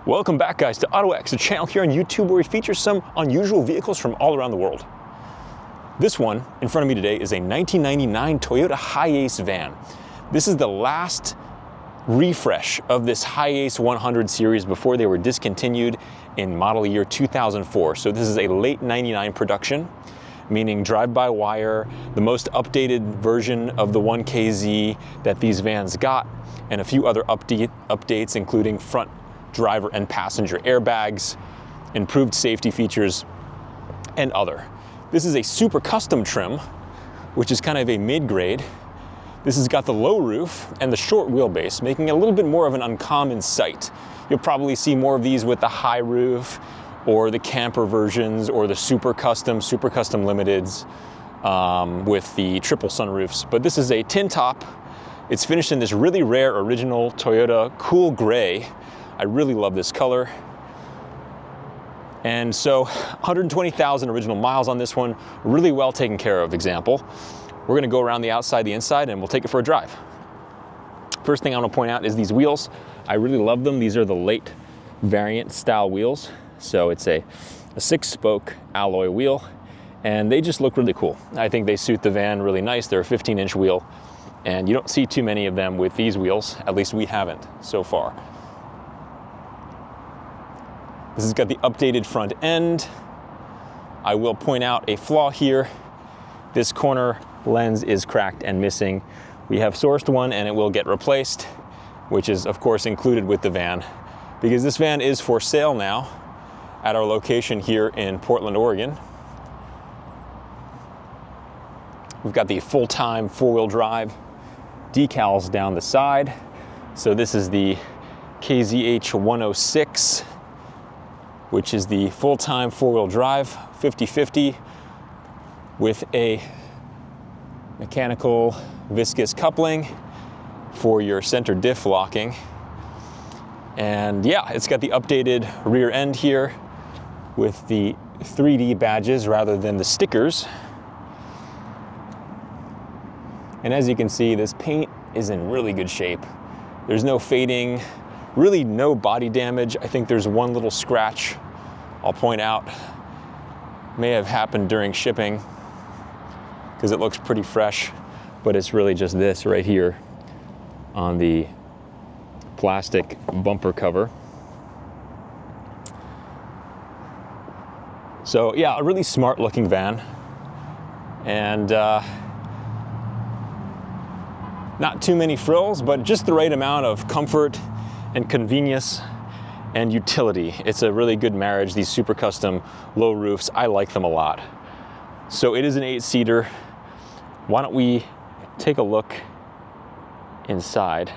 Welcome back, guys, to Ottoex, a channel here on YouTube where we feature some unusual vehicles from all around the world. This one in front of me today is a 1999 Toyota Hiace van. This is the last refresh of this Hiace 100 series before they were discontinued in model year 2004. So this is a late 99 production, meaning drive-by-wire, the most updated version of the 1KZ that these vans got, and a few other updates including front driver and passenger airbags, improved safety features, and other. This is a super custom trim, which is kind of a mid-grade. This has got the low roof and the short wheelbase, making it a little bit more of an uncommon sight. You'll probably see more of these with the high roof or the camper versions or the super custom limiteds with the triple sunroofs. But this is a tin top. It's finished in this really rare original Toyota cool gray. I really love this color. And so 120,000 original miles on this one, really well taken care of example. We're gonna go around the outside, the inside, and we'll take it for a drive. First thing I wanna point out is these wheels. I really love them. These are the late variant style wheels. So it's a 6-spoke alloy wheel, and they just look really cool. I think they suit the van really nice. They're a 15-inch wheel, and you don't see too many of them with these wheels. At least we haven't so far. This has got the updated front end. I will point out a flaw here. This corner lens is cracked and missing. We have sourced one and it will get replaced, which is of course included with the van, because this van is for sale now at our location here in Portland, Oregon. We've got the full-time four-wheel drive decals down the side. So this is the KZH106, which is the full-time four-wheel drive 50/50 with a mechanical viscous coupling for your center diff locking. And yeah, it's got the updated rear end here with the 3D badges rather than the stickers. And as you can see, this paint is in really good shape. There's no fading, really no body damage. I think there's one little scratch I'll point out, may have happened during shipping because it looks pretty fresh, but it's really just this right here on the plastic bumper cover. So yeah, a really smart looking van, and not too many frills, but just the right amount of comfort and convenience and utility. It's a really good marriage. These super custom low roofs, I like them a lot. So it is an 8-seater. Why don't we take a look inside?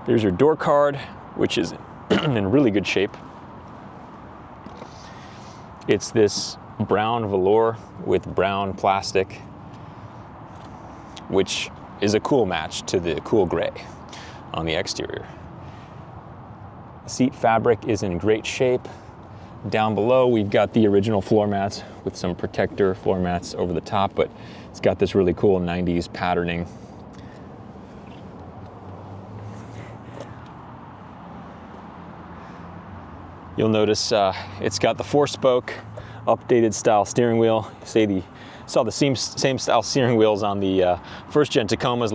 There's your door card, which is in really good shape. It's this brown velour with brown plastic, which is a cool match to the cool gray on the exterior. Seat fabric is in great shape. Down below, we've got the original floor mats with some protector floor mats over the top, but it's got this really cool 90s patterning. You'll notice it's got the 4-spoke updated style steering wheel. Saw the same style steering wheels on the first-gen Tacomas,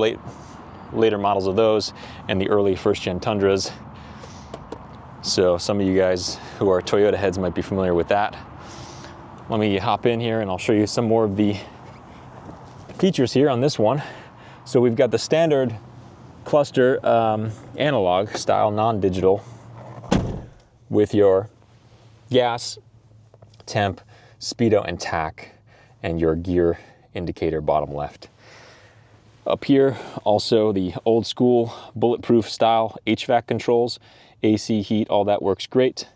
later models of those, and the early first-gen Tundras. So some of you guys who are Toyota heads might be familiar with that. Let me hop in here and I'll show you some more of the features here on this one. So we've got the standard cluster analog style, non-digital, with your gas, temp, speedo, and tach, and your gear indicator bottom left. Up here, also the old school bulletproof style HVAC controls, AC, heat, all that works great.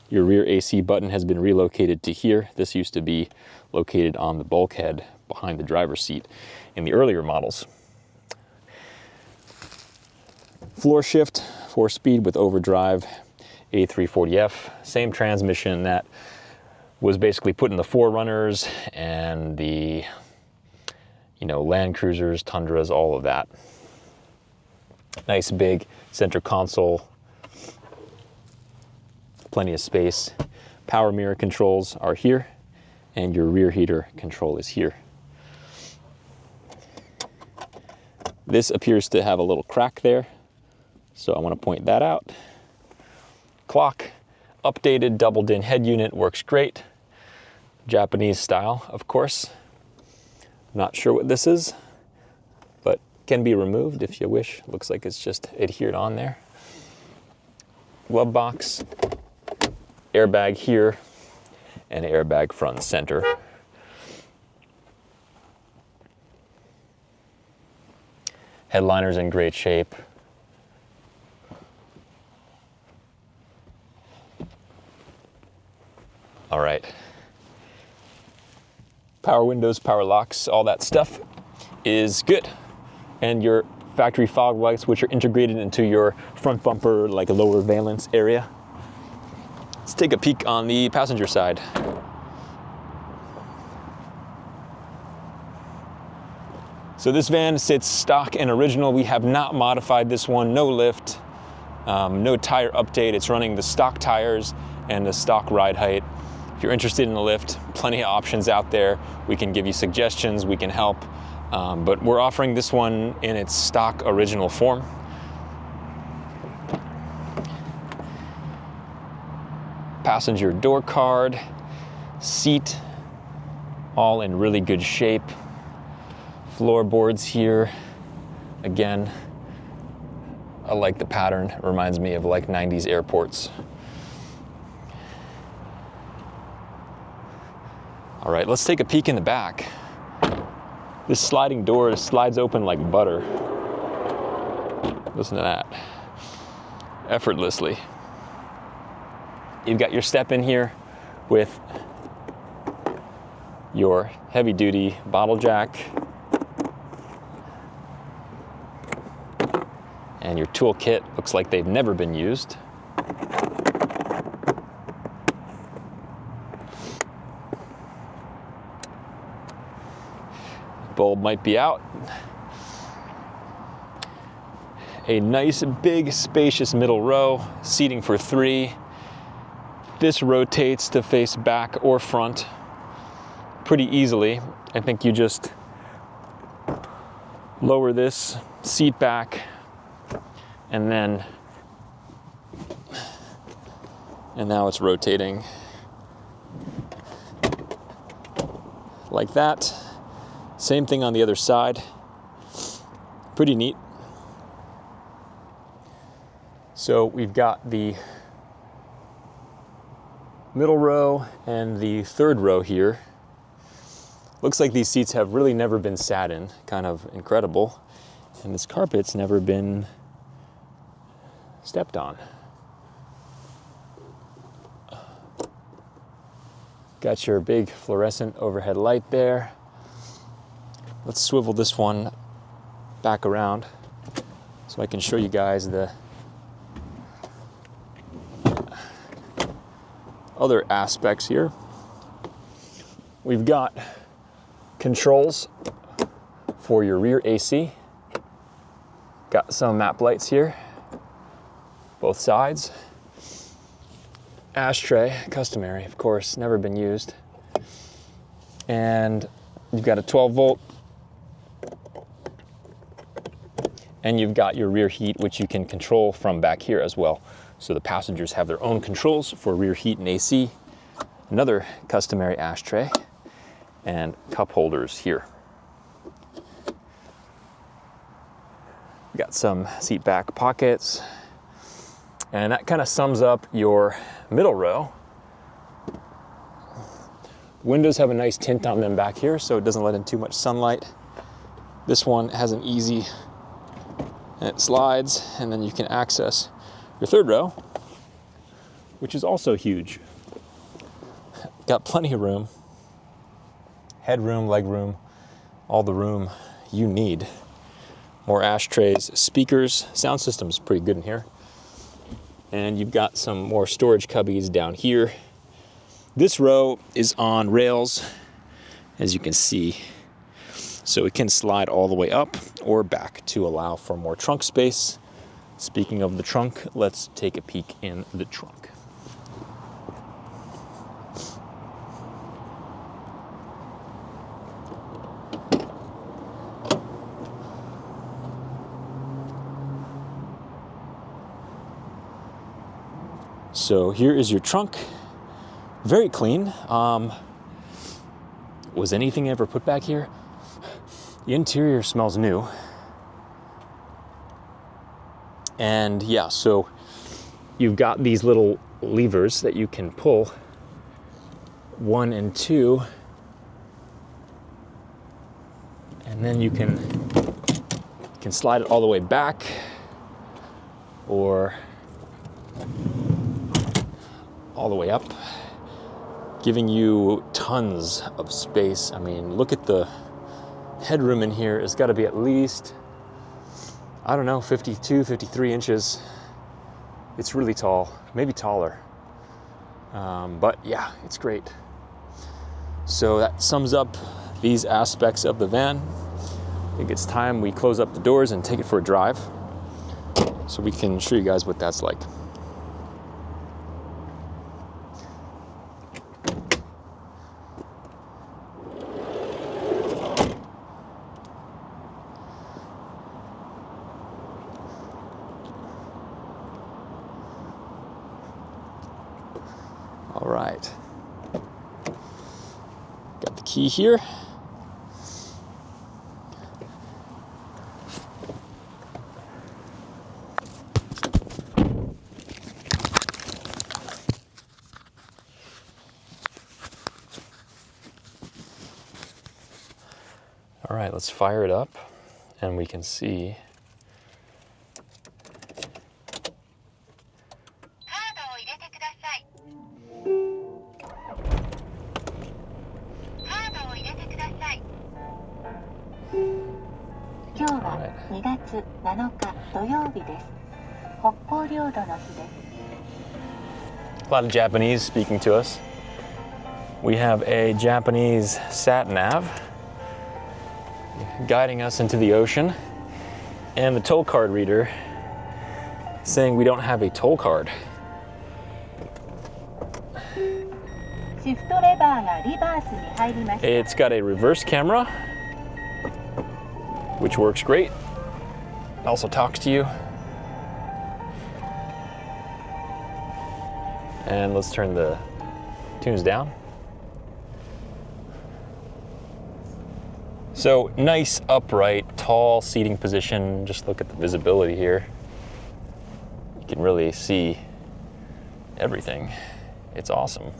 Your rear AC button has been relocated to here. This used to be located on the bulkhead behind the driver's seat in the earlier models. Floor shift, 4-speed with overdrive, A340F, same transmission that was basically put in the 4Runners and the you know, Land Cruisers, Tundras, all of that. Nice big center console, plenty of space. Power mirror controls are here, and your rear heater control is here. This appears to have a little crack there, so I want to point that out. Clock, updated doubled-in head unit, works great. Japanese style, of course. Not sure what this is, but can be removed if you wish. Looks like it's just adhered on there. Glove box, airbag here, and airbag front and center. Headliner's in great shape. All right. Power windows, power locks, all that stuff is good. And your factory fog lights, which are integrated into your front bumper, like a lower valence area. Let's take a peek on the passenger side. So this van sits stock and original. We have not modified this one, no lift, no tire update. It's running the stock tires and the stock ride height. If you're interested in a lift, plenty of options out there. We can give you suggestions, we can help, but we're offering this one in its stock original form. Passenger door card, seat, all in really good shape. Floorboards here, again, I like the pattern. It reminds me of like 90s airports. All right, let's take a peek in the back. This sliding door slides open like butter. Listen to that. Effortlessly. You've got your step in here with your heavy duty bottle jack and your tool kit. Looks like they've never been used. Bulb might be out. A nice big spacious middle row, seating for 3. This rotates to face back or front pretty easily. I think you just lower this seat back and now it's rotating like that. Same thing on the other side. Pretty neat. So we've got the middle row and the third row here. Looks like these seats have really never been sat in. Kind of incredible. And this carpet's never been stepped on. Got your big fluorescent overhead light there. Let's swivel this one back around so I can show you guys the other aspects here. We've got controls for your rear AC. Got some map lights here, both sides. Ashtray, customary, of course, never been used. And you've got a 12 volt. And you've got your rear heat, which you can control from back here as well. So the passengers have their own controls for rear heat and AC. Another customary ashtray and cup holders here. We got some seat back pockets. And that kind of sums up your middle row. Windows have a nice tint on them back here, so it doesn't let in too much sunlight. This one has an easy, and it slides, and then you can access your third row, which is also huge. Got plenty of room, headroom, legroom, all the room you need. More ashtrays, speakers, sound system's pretty good in here. And you've got some more storage cubbies down here. This row is on rails, as you can see. So it can slide all the way up or back to allow for more trunk space. Speaking of the trunk, let's take a peek in the trunk. So here is your trunk, very clean. Was anything ever put back here? The interior smells new. And yeah, so you've got these little levers that you can pull, 1 and 2, and then you can slide it all the way back, or all the way up, giving you tons of space. I mean, look at the headroom in here. It's got to be at least, I don't know, 52, 53 inches. It's really tall, maybe taller. But yeah, it's great. So that sums up these aspects of the van. I think it's time we close up the doors and take it for a drive so we can show you guys what that's like. All right, got the key here. All right, let's fire it up and we can see. A lot of Japanese speaking to us. We have a Japanese sat nav guiding us into the ocean, and the toll card reader saying we don't have a toll card. It's got a reverse camera, which works great. It also talks to you. And let's turn the tunes down. So nice, upright, tall seating position. Just look at the visibility here. You can really see everything. It's awesome.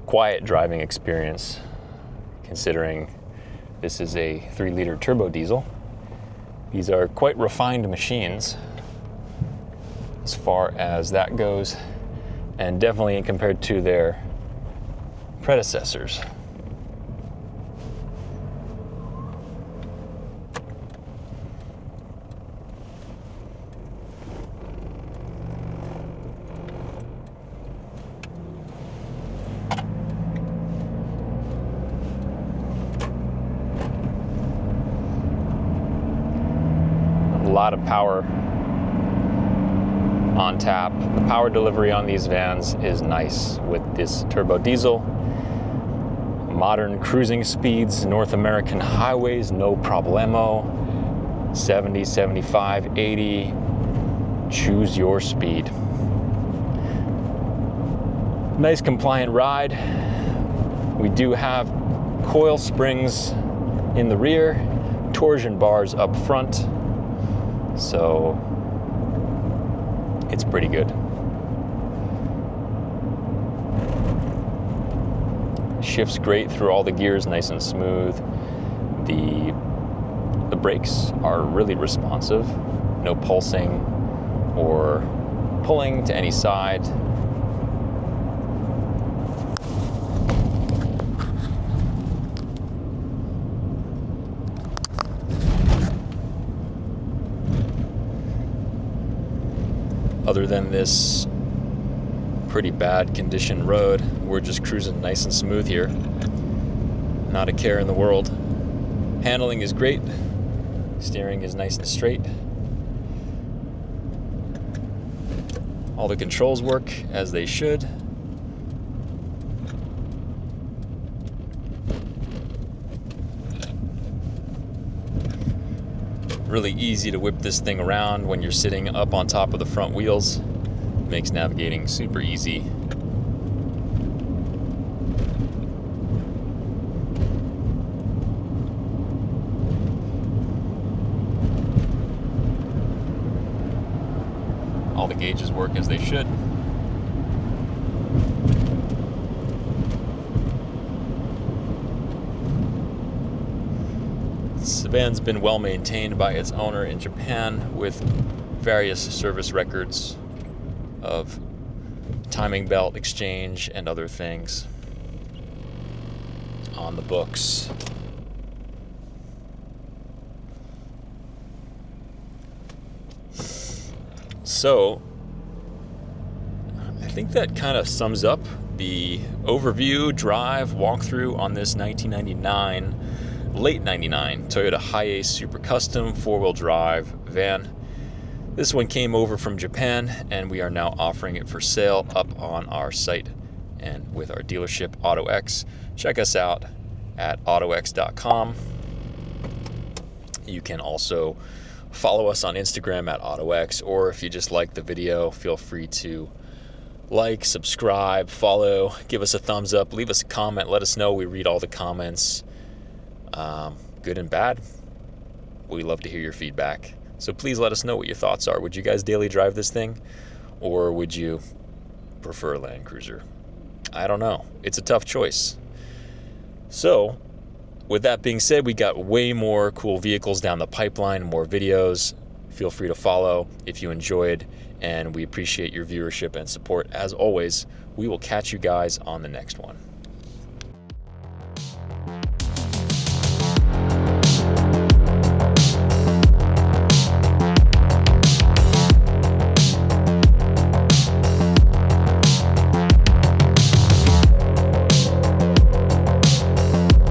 Quiet driving experience, considering this is a 3-liter turbo diesel. These are quite refined machines as far as that goes, and definitely compared to their predecessors. A lot of power on tap. The power delivery on these vans is nice with this turbo diesel. Modern cruising speeds, North American highways, no problemo. 70, 75, 80, choose your speed. Nice compliant ride. We do have coil springs in the rear, torsion bars up front. So it's pretty good. Shifts great through all the gears, nice and smooth. The brakes are really responsive. No pulsing or pulling to any side. Other than this pretty bad condition road. We're just cruising nice and smooth here. Not a care in the world. Handling is great. Steering is nice and straight. All the controls work as they should. Really easy to whip this thing around when you're sitting up on top of the front wheels. Makes navigating super easy. All the gauges work as they should. This van's been well maintained by its owner in Japan with various service records of timing belt exchange and other things on the books. So I think that kind of sums up the overview, drive, walkthrough on this 1999, late 99 Toyota Hiace Super Custom 4-wheel drive van. This one came over from Japan, and we are now offering it for sale up on our site and with our dealership Ottoex. Check us out at Ottoex.com. You can also follow us on Instagram at Ottoex, or if you just like the video, feel free to like, subscribe, follow, give us a thumbs up, leave us a comment, let us know. We read all the comments, good and bad. We love to hear your feedback. So please let us know what your thoughts are. Would you guys daily drive this thing, or would you prefer a Land Cruiser? I don't know. It's a tough choice. So with that being said, we got way more cool vehicles down the pipeline, more videos. Feel free to follow if you enjoyed, and we appreciate your viewership and support. As always, we will catch you guys on the next one.